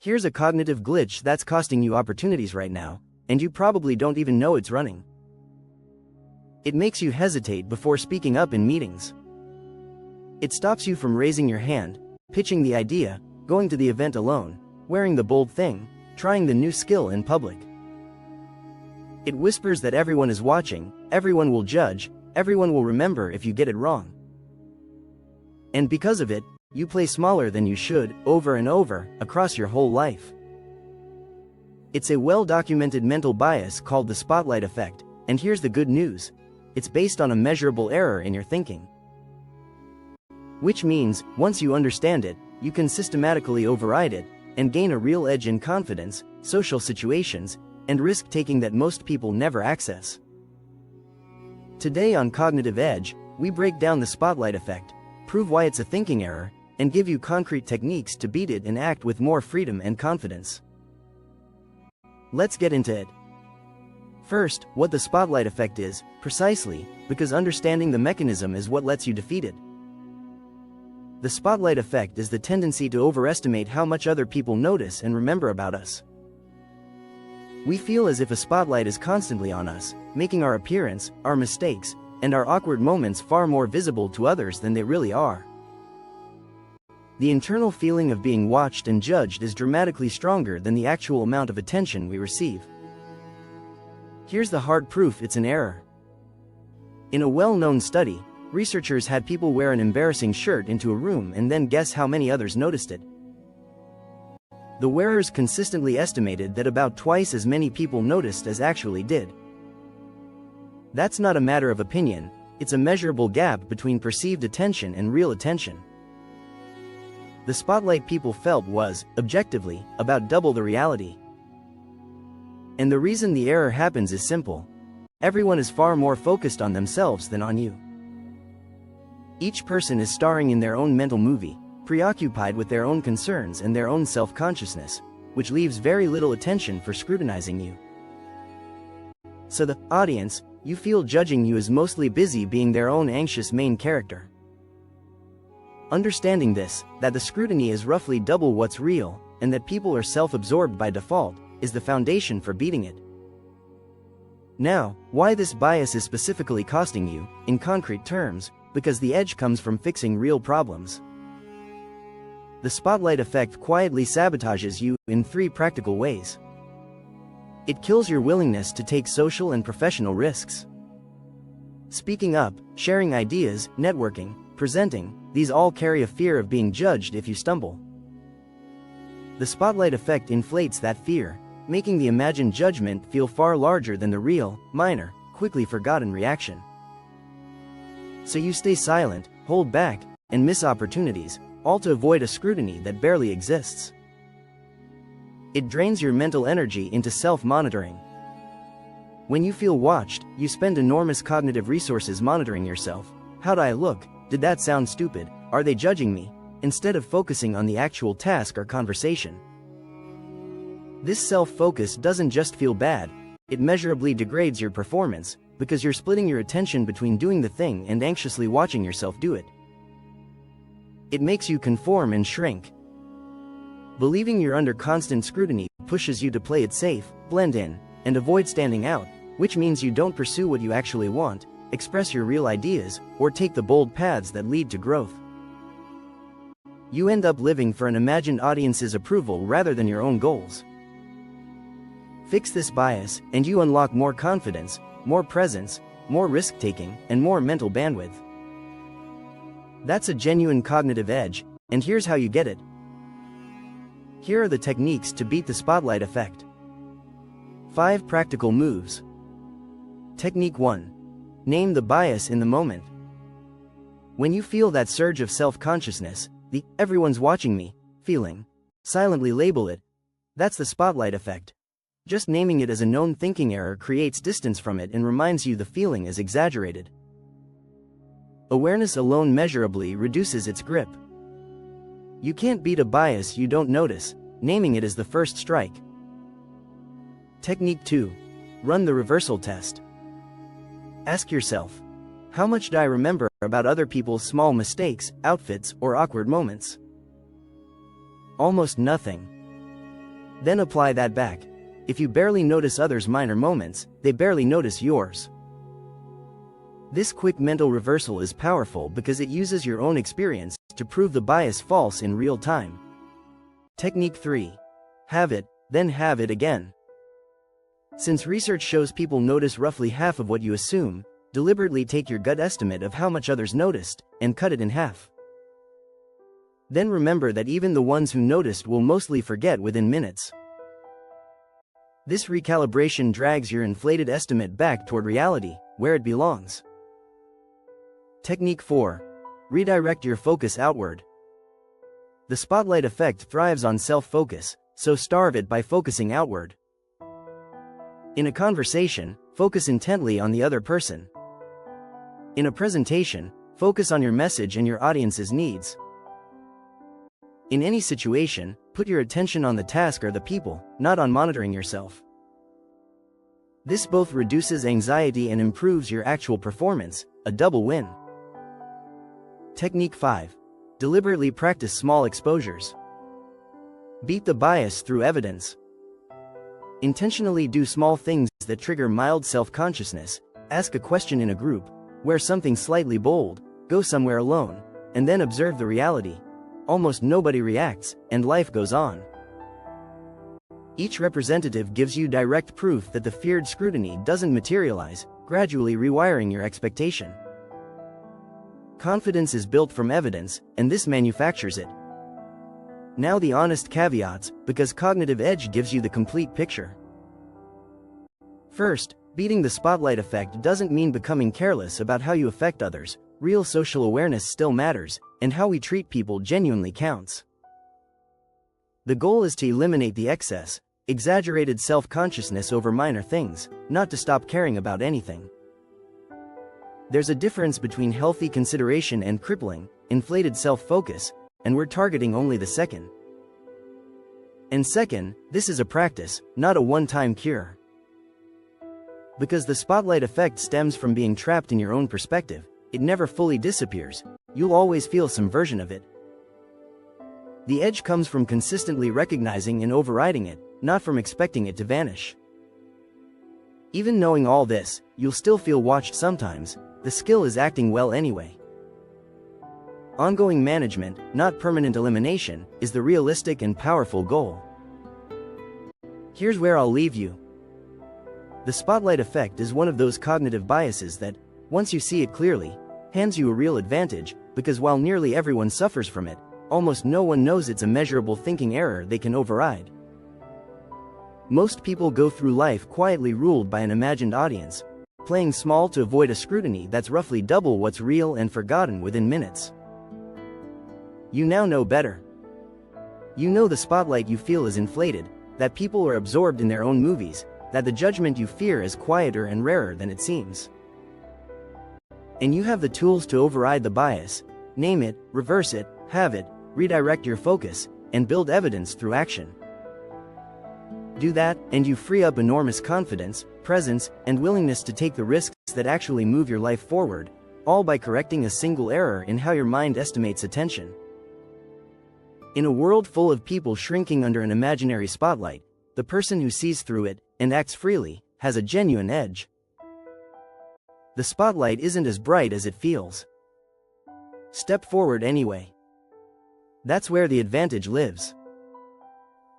Here's a cognitive glitch that's costing you opportunities right now, and you probably don't even know it's running. It makes you hesitate before speaking up in meetings. It stops you from raising your hand, pitching the idea, going to the event alone, wearing the bold thing, trying the new skill in public. It whispers that everyone is watching, everyone will judge, everyone will remember if you get it wrong. And because of it, you play smaller than you should, over and over, across your whole life. It's a well-documented mental bias called the spotlight effect, and here's the good news. It's based on a measurable error in your thinking. Which means, once you understand it, you can systematically override it, and gain a real edge in confidence, social situations, and risk-taking that most people never access. Today on Cognitive Edge, we break down the spotlight effect, prove why it's a thinking error, and give you concrete techniques to beat it and act with more freedom and confidence. Let's get into it. First, what the spotlight effect is, precisely, because understanding the mechanism is what lets you defeat it. The spotlight effect is the tendency to overestimate how much other people notice and remember about us. We feel as if a spotlight is constantly on us, making our appearance, our mistakes, and our awkward moments far more visible to others than they really are. The internal feeling of being watched and judged is dramatically stronger than the actual amount of attention we receive. Here's the hard proof it's an error. In a well-known study, researchers had people wear an embarrassing shirt into a room and then guess how many others noticed it. The wearers consistently estimated that about twice as many people noticed as actually did. That's not a matter of opinion, it's a measurable gap between perceived attention and real attention. The spotlight people felt was, objectively, about double the reality. And the reason the error happens is simple. Everyone is far more focused on themselves than on you. Each person is starring in their own mental movie, preoccupied with their own concerns and their own self-consciousness, which leaves very little attention for scrutinizing you. So the audience you feel judging you is mostly busy being their own anxious main character. Understanding this, that the scrutiny is roughly double what's real, and that people are self-absorbed by default, is the foundation for beating it. Now, why this bias is specifically costing you, in concrete terms, because the edge comes from fixing real problems. The spotlight effect quietly sabotages you in 3 practical ways. It kills your willingness to take social and professional risks. Speaking up, sharing ideas, networking, presenting, these all carry a fear of being judged if you stumble. The spotlight effect inflates that fear, making the imagined judgment feel far larger than the real, minor, quickly forgotten reaction. So you stay silent, hold back, and miss opportunities, all to avoid a scrutiny that barely exists. It drains your mental energy into self-monitoring. When you feel watched, you spend enormous cognitive resources monitoring yourself. How'd I look? Did that sound stupid? Are they judging me? Instead of focusing on the actual task or conversation. This self-focus doesn't just feel bad, it measurably degrades your performance, because you're splitting your attention between doing the thing and anxiously watching yourself do it. It makes you conform and shrink. Believing you're under constant scrutiny pushes you to play it safe, blend in, and avoid standing out, which means you don't pursue what you actually want, express your real ideas, or take the bold paths that lead to growth. You end up living for an imagined audience's approval rather than your own goals. Fix this bias, and you unlock more confidence, more presence, more risk-taking, and more mental bandwidth. That's a genuine cognitive edge, and here's how you get it. Here are the techniques to beat the spotlight effect. 5 practical moves. Technique 1. Name the bias in the moment. When you feel that surge of self-consciousness, the "everyone's watching me" feeling, silently label it. That's the spotlight effect. Just naming it as a known thinking error creates distance from it and reminds you the feeling is exaggerated. Awareness alone measurably reduces its grip. You can't beat a bias you don't notice, naming it is the first strike. Technique 2. Run the reversal test. Ask yourself, how much do I remember about other people's small mistakes, outfits, or awkward moments? Almost nothing. Then apply that back. If you barely notice others' minor moments, they barely notice yours. This quick mental reversal is powerful because it uses your own experience to prove the bias false in real time. Technique 3. Have it, then have it again. Since research shows people notice roughly half of what you assume, deliberately take your gut estimate of how much others noticed, and cut it in half. Then remember that even the ones who noticed will mostly forget within minutes. This recalibration drags your inflated estimate back toward reality, where it belongs. Technique 4. Redirect your focus outward. The spotlight effect thrives on self-focus, so starve it by focusing outward. In a conversation, focus intently on the other person. In a presentation, focus on your message and your audience's needs. In any situation, put your attention on the task or the people, not on monitoring yourself. This both reduces anxiety and improves your actual performance, a double win. Technique 5. Deliberately practice small exposures. Beat the bias through evidence. Intentionally do small things that trigger mild self-consciousness. Ask a question in a group, wear something slightly bold, go somewhere alone, and then observe the reality. Almost nobody reacts, and life goes on. Each representative gives you direct proof that the feared scrutiny doesn't materialize, gradually rewiring your expectation. Confidence is built from evidence, and this manufactures it. Now the honest caveats, because cognitive edge gives you the complete picture. First, beating the spotlight effect doesn't mean becoming careless about how you affect others. Real social awareness still matters, and how we treat people genuinely counts. The goal is to eliminate the excess, exaggerated self-consciousness over minor things, not to stop caring about anything. There's a difference between healthy consideration and crippling, inflated self-focus, and we're targeting only the second. And second, this is a practice, not a one-time cure. Because the spotlight effect stems from being trapped in your own perspective, it never fully disappears. You'll always feel some version of it. The edge comes from consistently recognizing and overriding it, not from expecting it to vanish. Even knowing all this, you'll still feel watched sometimes. The skill is acting well anyway. Ongoing management, not permanent elimination, is the realistic and powerful goal. Here's where I'll leave you. The spotlight effect is one of those cognitive biases that, once you see it clearly, hands you a real advantage, because while nearly everyone suffers from it, almost no one knows it's a measurable thinking error they can override. Most people go through life quietly ruled by an imagined audience, playing small to avoid a scrutiny that's roughly double what's real and forgotten within minutes. You now know better. You know the spotlight you feel is inflated, that people are absorbed in their own movies, that the judgment you fear is quieter and rarer than it seems. And you have the tools to override the bias, name it, reverse it, have it, redirect your focus, and build evidence through action. Do that, and you free up enormous confidence, presence, and willingness to take the risks that actually move your life forward, all by correcting a single error in how your mind estimates attention. In a world full of people shrinking under an imaginary spotlight, the person who sees through it, and acts freely, has a genuine edge. The spotlight isn't as bright as it feels. Step forward anyway. That's where the advantage lives.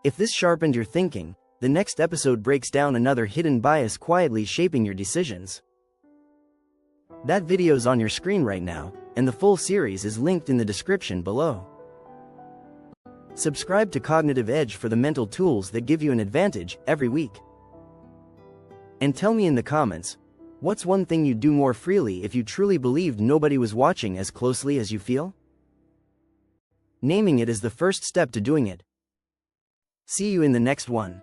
If this sharpened your thinking, the next episode breaks down another hidden bias quietly shaping your decisions. That video's on your screen right now, and the full series is linked in the description below. Subscribe to Cognitive Edge for the mental tools that give you an advantage every week. And tell me in the comments, what's one thing you'd do more freely if you truly believed nobody was watching as closely as you feel? Naming it is the first step to doing it. See you in the next one.